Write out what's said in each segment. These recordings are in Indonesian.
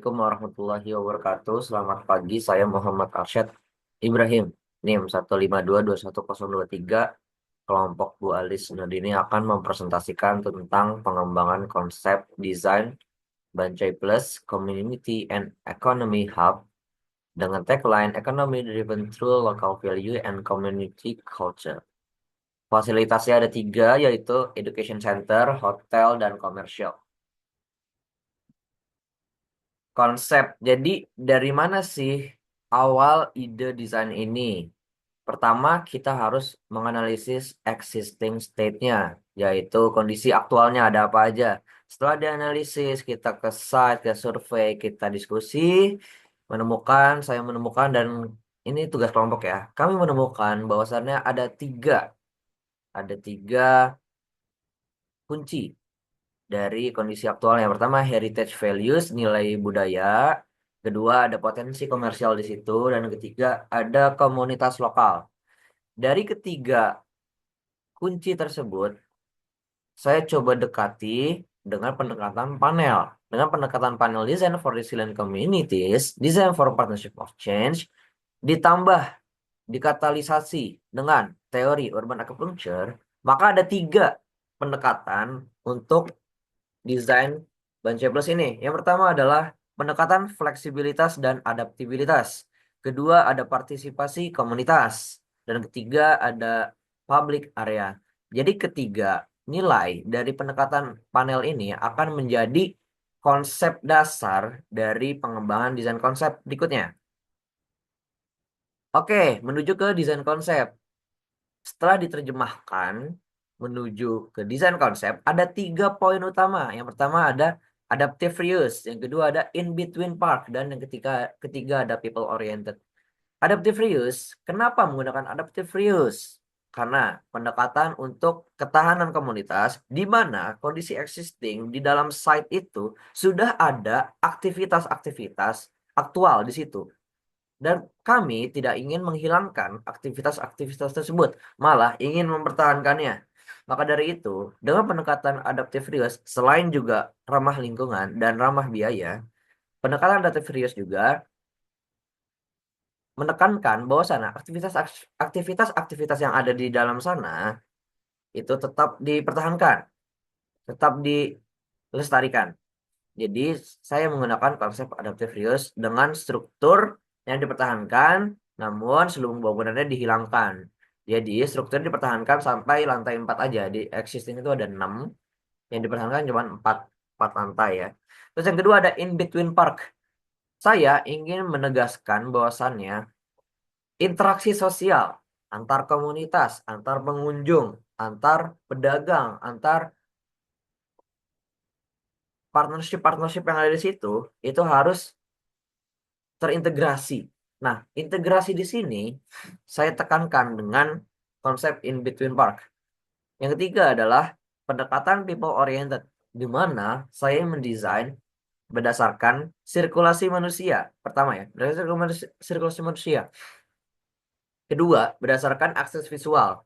Assalamualaikum warahmatullahi wabarakatuh. Selamat pagi, saya Muhammad Arsyad Ibrahim. NIM 1522103. Kelompok Bu Alis dan ini akan mempresentasikan tentang pengembangan konsep desain Bancai Plus Community and Economy Hub dengan tagline Economy Driven Through Local Value and Community Culture. Fasilitasnya ada tiga, yaitu Education Center, Hotel, dan Komersial. Konsep. Jadi dari mana sih awal ide desain ini? Pertama, kita harus menganalisis existing state-nya, yaitu kondisi aktualnya ada apa aja. Setelah dianalisis, kita ke site, ke survei, kita diskusi, saya menemukan, dan ini tugas kelompok ya. Kami menemukan bahwasannya ada tiga kunci dari kondisi aktual. Yang pertama, heritage values, nilai budaya. Kedua, ada potensi komersial di situ. Dan yang ketiga, ada komunitas lokal. Dari ketiga kunci tersebut, saya coba dekati dengan pendekatan panel. Dengan pendekatan panel Design for Resilient Communities, Design for Partnership of Change, ditambah dikatalisasi dengan teori urban acupuncture, maka ada tiga pendekatan untuk desain Bancai Plus ini. Yang pertama adalah pendekatan fleksibilitas dan adaptabilitas. Kedua ada partisipasi komunitas. Dan ketiga ada public area. Jadi ketiga nilai dari pendekatan panel ini akan menjadi konsep dasar dari pengembangan desain konsep berikutnya. Oke, menuju ke desain konsep. Setelah diterjemahkan menuju ke desain konsep, ada tiga poin utama. Yang pertama ada adaptive reuse, yang kedua ada in between park, dan yang ketiga ada people oriented. Adaptive reuse, kenapa menggunakan adaptive reuse? Karena pendekatan untuk ketahanan komunitas, di mana kondisi existing di dalam site itu sudah ada aktivitas-aktivitas aktual di situ. Dan kami tidak ingin menghilangkan aktivitas-aktivitas tersebut, malah ingin mempertahankannya. Maka dari itu, dengan pendekatan adaptive reuse, selain juga ramah lingkungan dan ramah biaya, pendekatan adaptive reuse juga menekankan bahwa sana aktivitas-aktivitas yang ada di dalam sana itu tetap dipertahankan, tetap dilestarikan. Jadi saya menggunakan konsep adaptive reuse dengan struktur yang dipertahankan, namun seluruh bangunannya dihilangkan. Jadi struktur dipertahankan sampai lantai 4 aja. Di existing itu ada 6, yang dipertahankan cuma 4 lantai ya. Terus yang kedua ada in between park. Saya ingin menegaskan bahwasannya interaksi sosial antar komunitas, antar pengunjung, antar pedagang, antar partnership-partnership yang ada di situ itu harus terintegrasi. Nah, integrasi di sini saya tekankan dengan konsep in between park. Yang ketiga adalah pendekatan people oriented, di mana saya mendesain berdasarkan sirkulasi manusia. Pertama ya, berdasarkan sirkulasi manusia. Kedua, berdasarkan akses visual.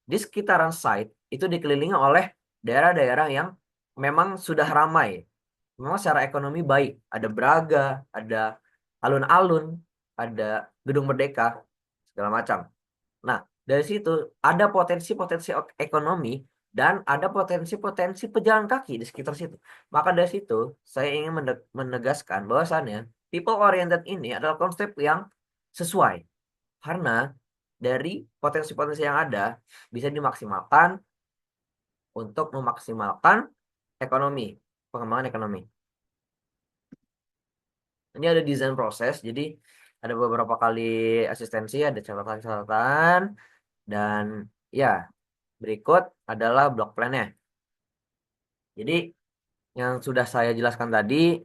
Di sekitaran site itu dikelilingi oleh daerah-daerah yang memang sudah ramai. Memang secara ekonomi baik. Ada Braga, ada alun-alun, ada Gedung Merdeka, segala macam. Nah, dari situ ada potensi-potensi ekonomi dan ada potensi-potensi pejalan kaki di sekitar situ. Maka dari situ saya ingin menegaskan bahwasannya people oriented ini adalah konsep yang sesuai. Karena dari potensi-potensi yang ada bisa dimaksimalkan untuk memaksimalkan ekonomi, pengembangan ekonomi. Ini ada desain proses, jadi ada beberapa kali asistensi, ada catatan-catatan, dan ya, berikut adalah block plan-nya. Jadi, yang sudah saya jelaskan tadi,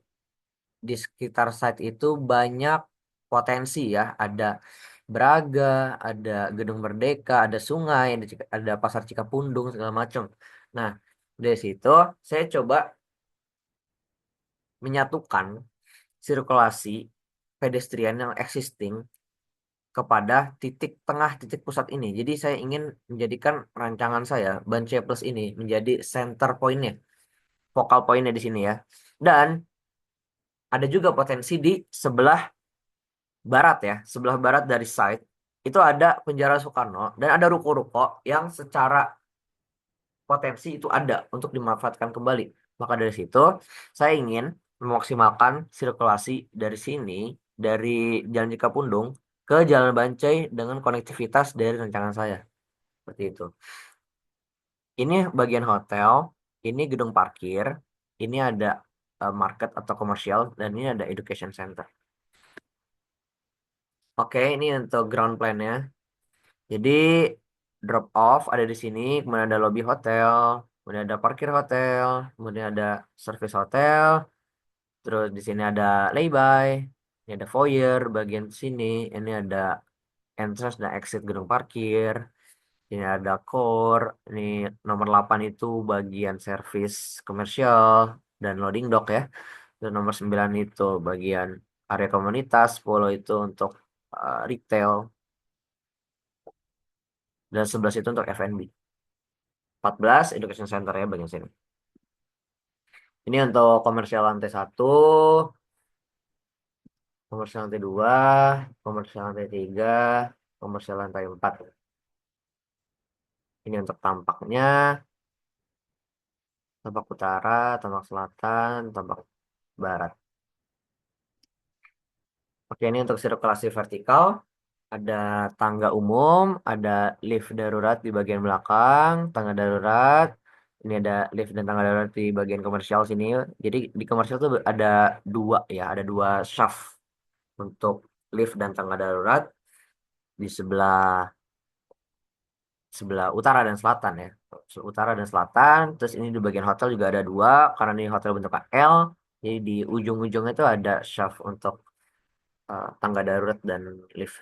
di sekitar site itu banyak potensi ya, ada Braga, ada Gedung Merdeka, ada sungai, ada Pasar Cikapundung, segala macam. Nah, dari situ saya coba menyatukan sirkulasi pedestrian yang existing kepada titik tengah, titik pusat ini. Jadi saya ingin menjadikan rancangan saya, Bancai Plus ini, menjadi center point-nya, focal point-nya di sini ya. Dan ada juga potensi di sebelah barat ya, sebelah barat dari site itu ada penjara Soekarno dan ada ruko-ruko yang secara potensi itu ada untuk dimanfaatkan kembali. Maka dari situ saya ingin memaksimalkan sirkulasi dari sini, dari Jalan Cikapundung ke Jalan Bancai dengan konektivitas dari rancangan saya. Seperti itu. Ini bagian hotel, ini gedung parkir, ini ada market atau komersial, dan ini ada education center. Oke, ini untuk ground plan-nya. Jadi drop off ada di sini, kemudian ada lobby hotel, kemudian ada parkir hotel, kemudian ada service hotel, terus di sini ada lay-by, ini ada foyer bagian sini, ini ada entrance dan exit gedung parkir, ini ada core, ini nomor 8 itu bagian service komersial dan loading dock ya. Dan nomor 9 itu bagian area komunitas, 10 itu untuk retail, dan 11 itu untuk F&B. 14 education center ya bagian sini. Ini untuk komersial lantai 1, komersial lantai 2, komersial lantai 3, komersial lantai 4. Ini untuk tampaknya, tampak utara, tampak selatan, tampak barat. Oke, ini untuk sirkulasi vertikal. Ada tangga umum, ada lift darurat di bagian belakang, tangga darurat. Ini ada lift dan tangga darurat di bagian komersial sini. Jadi di komersial tuh ada dua ya, ada dua shaft untuk lift dan tangga darurat di sebelah sebelah utara dan selatan ya. Utara dan selatan. Terus ini di bagian hotel juga ada dua karena ini hotel bentuknya L. Jadi di ujung-ujungnya itu ada shaft untuk tangga darurat dan lift.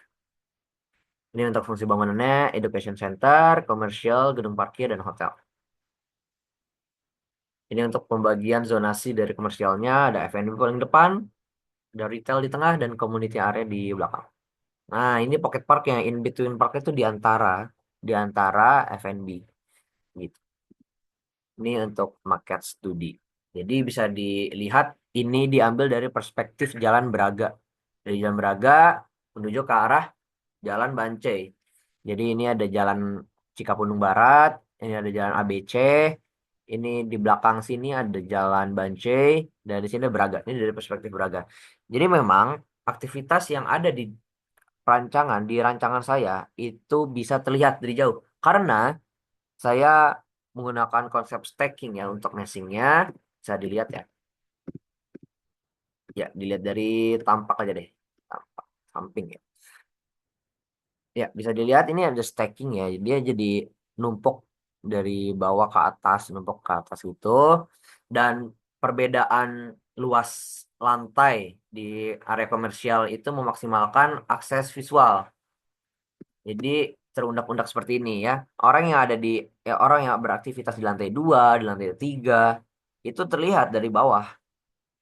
Ini untuk fungsi bangunannya, education center, komersial, gedung parkir, dan hotel. Ini untuk pembagian zonasi dari komersialnya, ada F&B paling depan, ada retail di tengah, dan community area di belakang. Nah, ini pocket park yang in between park itu di antara F&B. Gitu. Ini untuk market studi. Jadi bisa dilihat ini diambil dari perspektif Jalan Braga. Dari Jalan Braga menuju ke arah Jalan Bancai. Jadi ini ada Jalan Cikapundung Barat, ini ada Jalan ABC, ini di belakang sini ada Jalan Bancai, dan di sini Braga. Ini dari perspektif Braga. Jadi memang aktivitas yang ada di rancangan saya itu bisa terlihat dari jauh. Karena saya menggunakan konsep stacking ya untuk meshingnya. Bisa dilihat ya. Ya, dilihat dari tampak aja deh. Tampak samping ya. Ya, bisa dilihat ini ada stacking ya. Dia jadi numpuk dari bawah ke atas, numpuk ke atas itu. Dan perbedaan luas lantai di area komersial itu memaksimalkan akses visual. Jadi terundak-undak seperti ini ya. Orang yang beraktivitas di lantai 2, di lantai 3 itu terlihat dari bawah.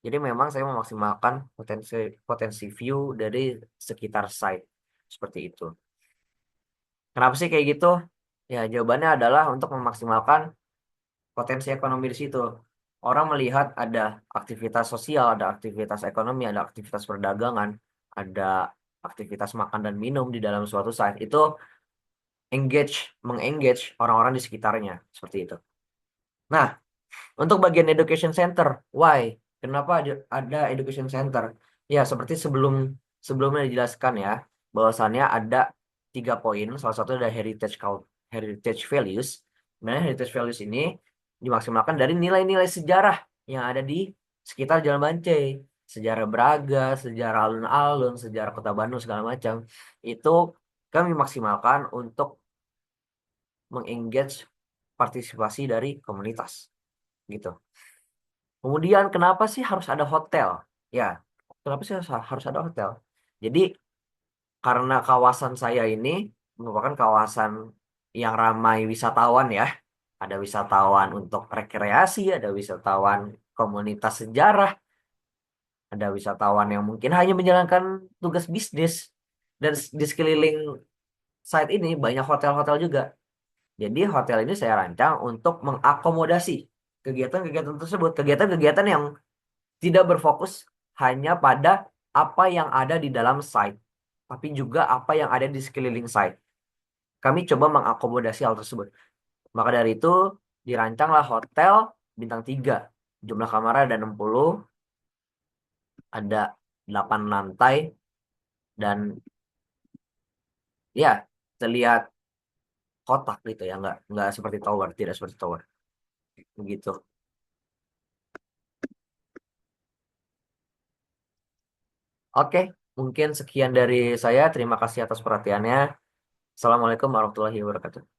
Jadi memang saya memaksimalkan potensi potensi view dari sekitar site seperti itu. Kenapa sih kayak gitu? Ya, jawabannya adalah untuk memaksimalkan potensi ekonomi di situ. Orang melihat ada aktivitas sosial, ada aktivitas ekonomi, ada aktivitas perdagangan, ada aktivitas makan dan minum di dalam suatu site. Itu mengengage orang-orang di sekitarnya, seperti itu. Nah, untuk bagian education center, why? Kenapa ada education center? Ya, seperti sebelumnya dijelaskan ya, bahwasannya ada 3 poin. Salah satu ada heritage values. Nah, heritage values ini dimaksimalkan dari nilai-nilai sejarah yang ada di sekitar Jalan Bancai. Sejarah Braga, sejarah alun-alun, sejarah Kota Bandung segala macam. Itu kami maksimalkan untuk mengengage partisipasi dari komunitas gitu. Kemudian kenapa sih harus ada hotel? Ya, kenapa sih harus ada hotel? Jadi karena kawasan saya ini merupakan kawasan yang ramai wisatawan ya. Ada wisatawan untuk rekreasi, ada wisatawan komunitas sejarah, ada wisatawan yang mungkin hanya menjalankan tugas bisnis. Dan di sekeliling site ini banyak hotel-hotel juga. Jadi hotel ini saya rancang untuk mengakomodasi kegiatan-kegiatan tersebut, kegiatan-kegiatan yang tidak berfokus hanya pada apa yang ada di dalam site, tapi juga apa yang ada di sekeliling site. Kami coba mengakomodasi hal tersebut. Maka dari itu dirancanglah hotel bintang 3. Jumlah kamar ada 60, ada 8 lantai, dan ya terlihat kotak gitu ya, nggak seperti tower, tidak seperti tower. Begitu. Oke, mungkin sekian dari saya. Terima kasih atas perhatiannya. Assalamualaikum warahmatullahi wabarakatuh.